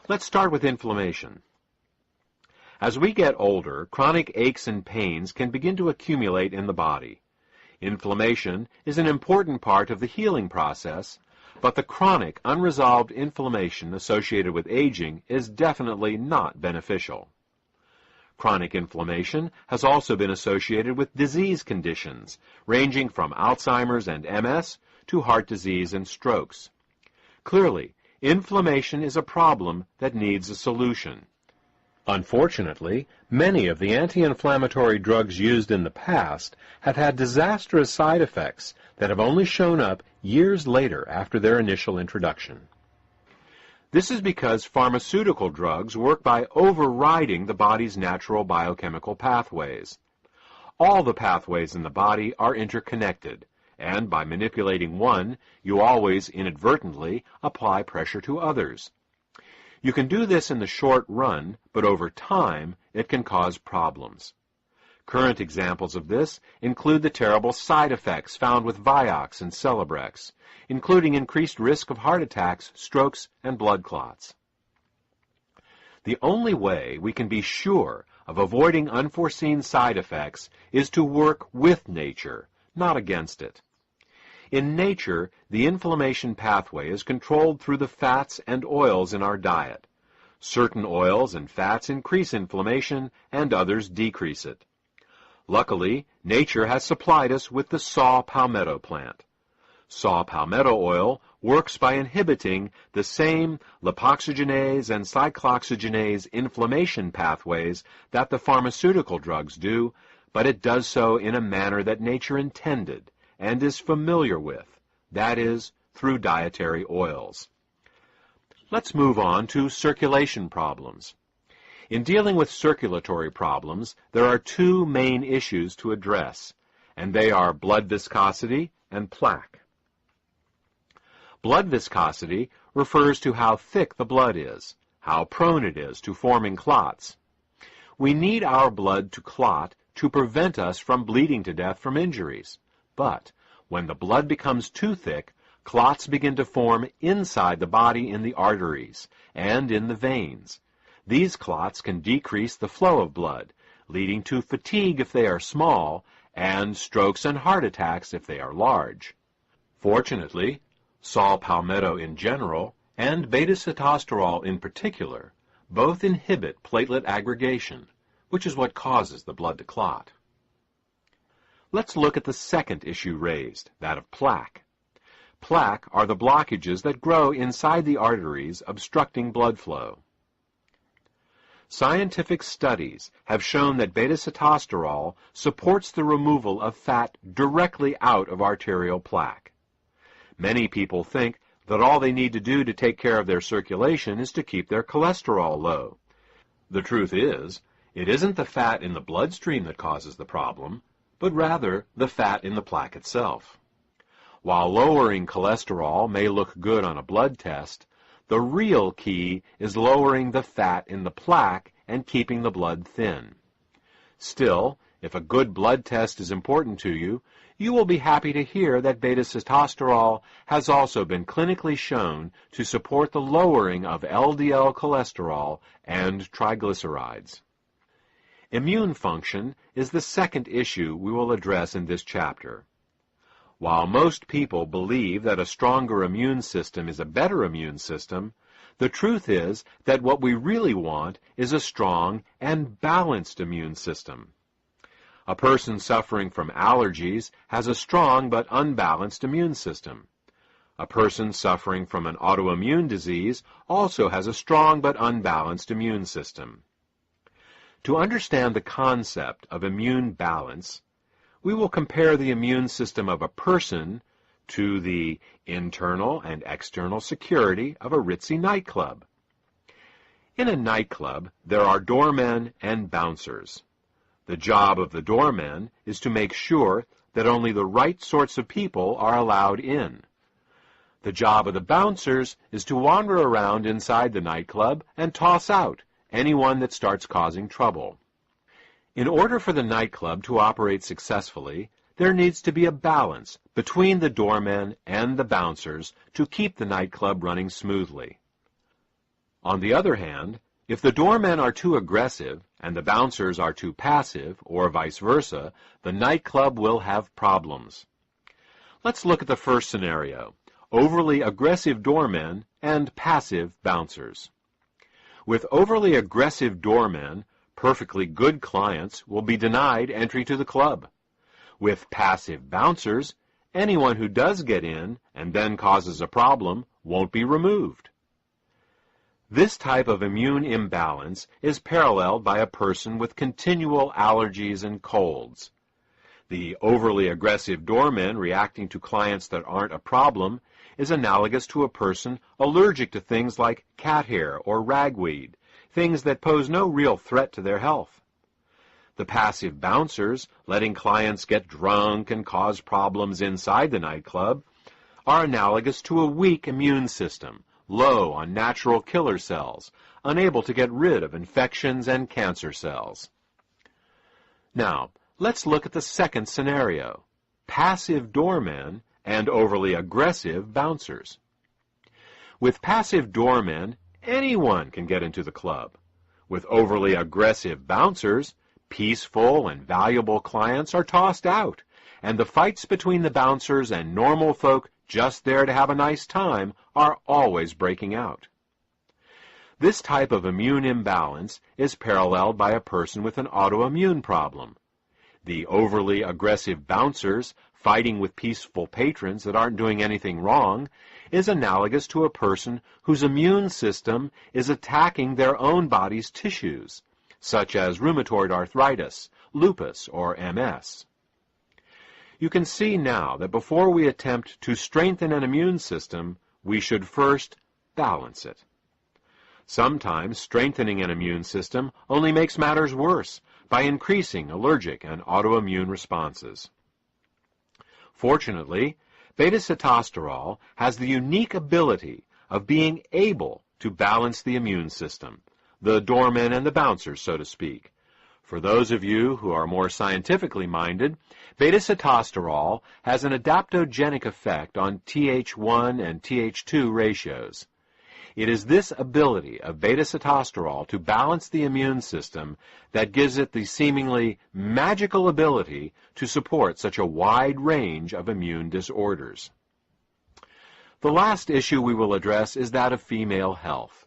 Let's start with inflammation. As we get older, chronic aches and pains can begin to accumulate in the body. Inflammation is an important part of the healing process, but the chronic, unresolved inflammation associated with aging is definitely not beneficial. Chronic inflammation has also been associated with disease conditions, ranging from Alzheimer's and MS to heart disease and strokes. Clearly, inflammation is a problem that needs a solution. Unfortunately, many of the anti-inflammatory drugs used in the past have had disastrous side effects that have only shown up years later after their initial introduction. This is because pharmaceutical drugs work by overriding the body's natural biochemical pathways. All the pathways in the body are interconnected, and by manipulating one, you always inadvertently apply pressure to others. You can do this in the short run, but over time, it can cause problems. Current examples of this include the terrible side effects found with Vioxx and Celebrex, including increased risk of heart attacks, strokes, and blood clots. The only way we can be sure of avoiding unforeseen side effects is to work with nature, not against it. In nature, the inflammation pathway is controlled through the fats and oils in our diet. Certain oils and fats increase inflammation, and others decrease it. Luckily, nature has supplied us with the saw palmetto plant. Saw palmetto oil works by inhibiting the same lipoxygenase and cyclooxygenase inflammation pathways that the pharmaceutical drugs do, but it does so in a manner that nature intended and is familiar with, that is, through dietary oils. Let's move on to circulation problems. In dealing with circulatory problems, there are two main issues to address, and they are blood viscosity and plaque. Blood viscosity refers to how thick the blood is, how prone it is to forming clots. We need our blood to clot to prevent us from bleeding to death from injuries. But when the blood becomes too thick, clots begin to form inside the body in the arteries and in the veins. These clots can decrease the flow of blood, leading to fatigue if they are small, and strokes and heart attacks if they are large. Fortunately, saw palmetto in general, and beta-sitosterol in particular, both inhibit platelet aggregation, which is what causes the blood to clot. Let's look at the second issue raised, that of plaque. Plaque are the blockages that grow inside the arteries, obstructing blood flow. Scientific studies have shown that beta-sitosterol supports the removal of fat directly out of arterial plaque. Many people think that all they need to do to take care of their circulation is to keep their cholesterol low. The truth is, it isn't the fat in the bloodstream that causes the problem, but rather the fat in the plaque itself. While lowering cholesterol may look good on a blood test, the real key is lowering the fat in the plaque and keeping the blood thin. Still, if a good blood test is important to you, you will be happy to hear that beta-sitosterol has also been clinically shown to support the lowering of LDL cholesterol and triglycerides. Immune function is the second issue we will address in this chapter. While most people believe that a stronger immune system is a better immune system, the truth is that what we really want is a strong and balanced immune system. A person suffering from allergies has a strong but unbalanced immune system. A person suffering from an autoimmune disease also has a strong but unbalanced immune system. To understand the concept of immune balance, we will compare the immune system of a person to the internal and external security of a ritzy nightclub. In a nightclub, there are doormen and bouncers. The job of the doormen is to make sure that only the right sorts of people are allowed in. The job of the bouncers is to wander around inside the nightclub and toss out anyone that starts causing trouble. In order for the nightclub to operate successfully, there needs to be a balance between the doormen and the bouncers to keep the nightclub running smoothly. On the other hand, if the doormen are too aggressive and the bouncers are too passive, or vice versa, the nightclub will have problems. Let's look at the first scenario: overly aggressive doormen and passive bouncers. With overly aggressive doormen, perfectly good clients will be denied entry to the club. With passive bouncers, anyone who does get in and then causes a problem won't be removed. This type of immune imbalance is paralleled by a person with continual allergies and colds. The overly aggressive doormen reacting to clients that aren't a problem is analogous to a person allergic to things like cat hair or ragweed, things that pose no real threat to their health. The passive bouncers, letting clients get drunk and cause problems inside the nightclub, are analogous to a weak immune system, low on natural killer cells, unable to get rid of infections and cancer cells. Now, let's look at the second scenario: passive doormen and overly aggressive bouncers. With passive doormen, anyone can get into the club. With overly aggressive bouncers, peaceful and valuable clients are tossed out, and the fights between the bouncers and normal folk just there to have a nice time are always breaking out. This type of immune imbalance is paralleled by a person with an autoimmune problem. The overly aggressive bouncers fighting with peaceful patrons that aren't doing anything wrong is analogous to a person whose immune system is attacking their own body's tissues, such as rheumatoid arthritis, lupus, or MS. You can see now that before we attempt to strengthen an immune system, we should first balance it. Sometimes strengthening an immune system only makes matters worse by increasing allergic and autoimmune responses. Fortunately, beta-sitosterol has the unique ability of being able to balance the immune system, the doormen and the bouncers, so to speak. For those of you who are more scientifically minded, beta-sitosterol has an adaptogenic effect on Th1 and Th2 ratios. It is this ability of beta-sitosterol to balance the immune system that gives it the seemingly magical ability to support such a wide range of immune disorders. The last issue we will address is that of female health.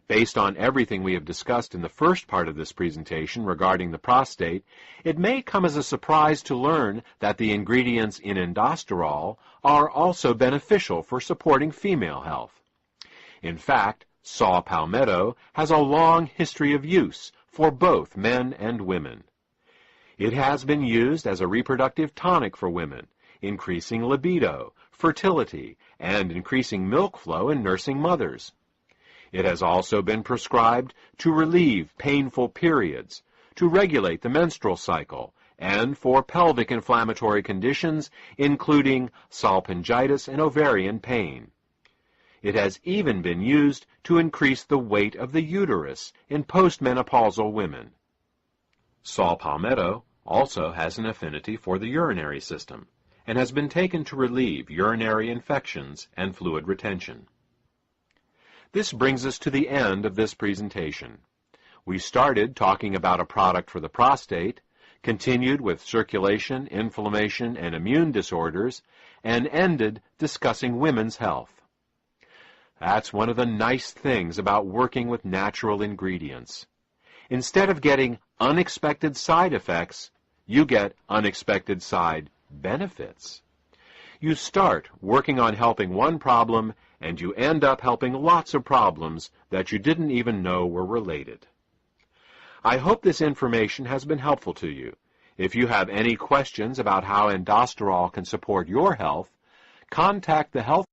Based on everything we have discussed in the first part of this presentation regarding the prostate, it may come as a surprise to learn that the ingredients in indosterol are also beneficial for supporting female health. In fact, saw palmetto has a long history of use for both men and women. It has been used as a reproductive tonic for women, increasing libido, fertility, and increasing milk flow in nursing mothers. It has also been prescribed to relieve painful periods, to regulate the menstrual cycle, and for pelvic inflammatory conditions, including salpingitis and ovarian pain. It has even been used to increase the weight of the uterus in postmenopausal women. Saw palmetto also has an affinity for the urinary system, and has been taken to relieve urinary infections and fluid retention. This brings us to the end of this presentation. We started talking about a product for the prostate, continued with circulation, inflammation, and immune disorders, and ended discussing women's health. That's one of the nice things about working with natural ingredients. Instead of getting unexpected side effects, you get unexpected side benefits. You start working on helping one problem, and you end up helping lots of problems that you didn't even know were related. I hope this information has been helpful to you. If you have any questions about how indosterol can support your health, contact the health